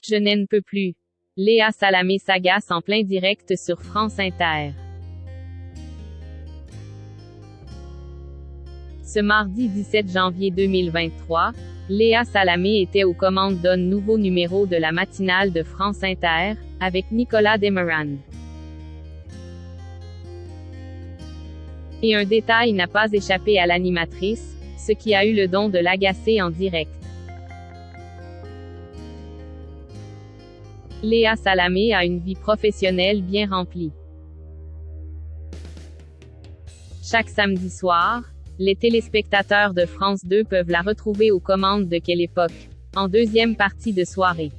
Je n'en peux plus. Léa Salamé s'agace en plein direct sur France Inter. Ce mardi 17 janvier 2023, Léa Salamé était aux commandes d'un nouveau numéro de la matinale de France Inter, avec Nicolas Demorand. Et un détail n'a pas échappé à l'animatrice, ce qui a eu le don de l'agacer en direct. Léa Salamé a une vie professionnelle bien remplie. Chaque samedi soir, les téléspectateurs de France 2 peuvent la retrouver aux commandes de Quelle époque, en deuxième partie de soirée.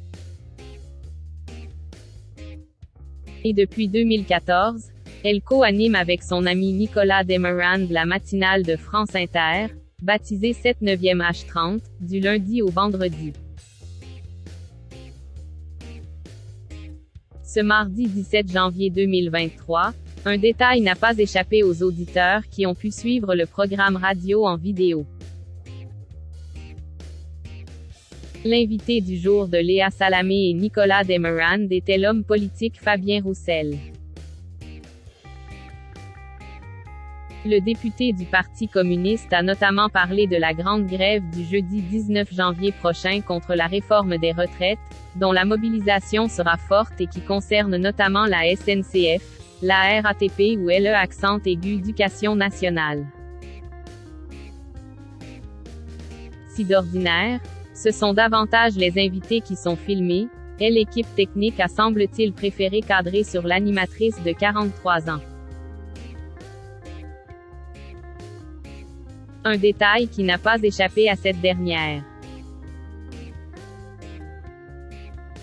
Et depuis 2014, elle co-anime avec son ami Nicolas Demorand la matinale de France Inter, baptisée 7/9e H30, du lundi au vendredi. Ce mardi 17 janvier 2023, un détail n'a pas échappé aux auditeurs qui ont pu suivre le programme radio en vidéo. L'invité du jour de Léa Salamé et Nicolas Demorand était l'homme politique Fabien Roussel. Le député du Parti communiste a notamment parlé de la grande grève du jeudi 19 janvier prochain contre la réforme des retraites, dont la mobilisation sera forte et qui concerne notamment la SNCF, la RATP ou LE accent aigu éducation nationale. Si d'ordinaire, ce sont davantage les invités qui sont filmés, et l'équipe technique a semble-t-il préféré cadrer sur l'animatrice de 43 ans. Un détail qui n'a pas échappé à cette dernière.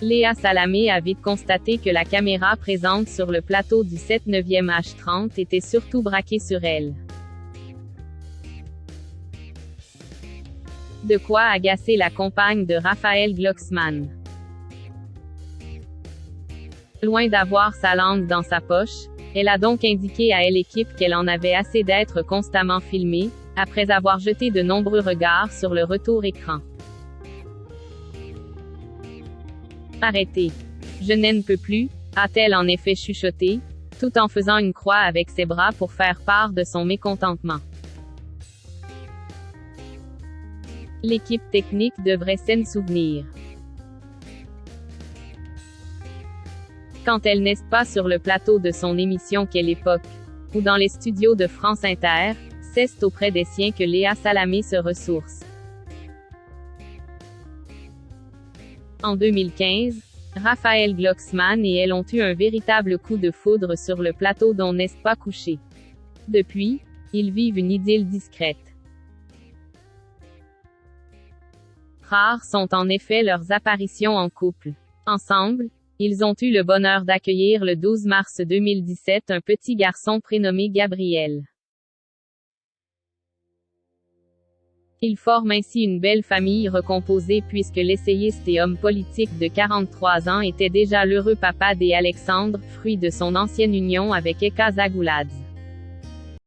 Léa Salamé a vite constaté que la caméra présente sur le plateau du 7/9e H30 était surtout braquée sur elle. De quoi agacer la compagne de Raphaël Glucksmann. Loin d'avoir sa langue dans sa poche, elle a donc indiqué à Elle équipe qu'elle en avait assez d'être constamment filmée, après avoir jeté de nombreux regards sur le retour écran. Arrêtez. Je n'en peux plus, a-t-elle en effet chuchoté, tout en faisant une croix avec ses bras pour faire part de son mécontentement. L'équipe technique devrait s'en souvenir. Quand elle n'est pas sur le plateau de son émission Quelle époque, ou dans les studios de France Inter, c'est auprès des siens que Léa Salamé se ressource. En 2015, Raphaël Glucksmann et elle ont eu un véritable coup de foudre sur le plateau dont n'est pas couché. Depuis, ils vivent une idylle discrète. Rares sont en effet leurs apparitions en couple. Ensemble, ils ont eu le bonheur d'accueillir le 12 mars 2017 un petit garçon prénommé Gabriel. Ils forment ainsi une belle famille recomposée puisque l'essayiste et homme politique de 43 ans était déjà l'heureux papa d'Alexandre, fruit de son ancienne union avec Eka Zagouladze.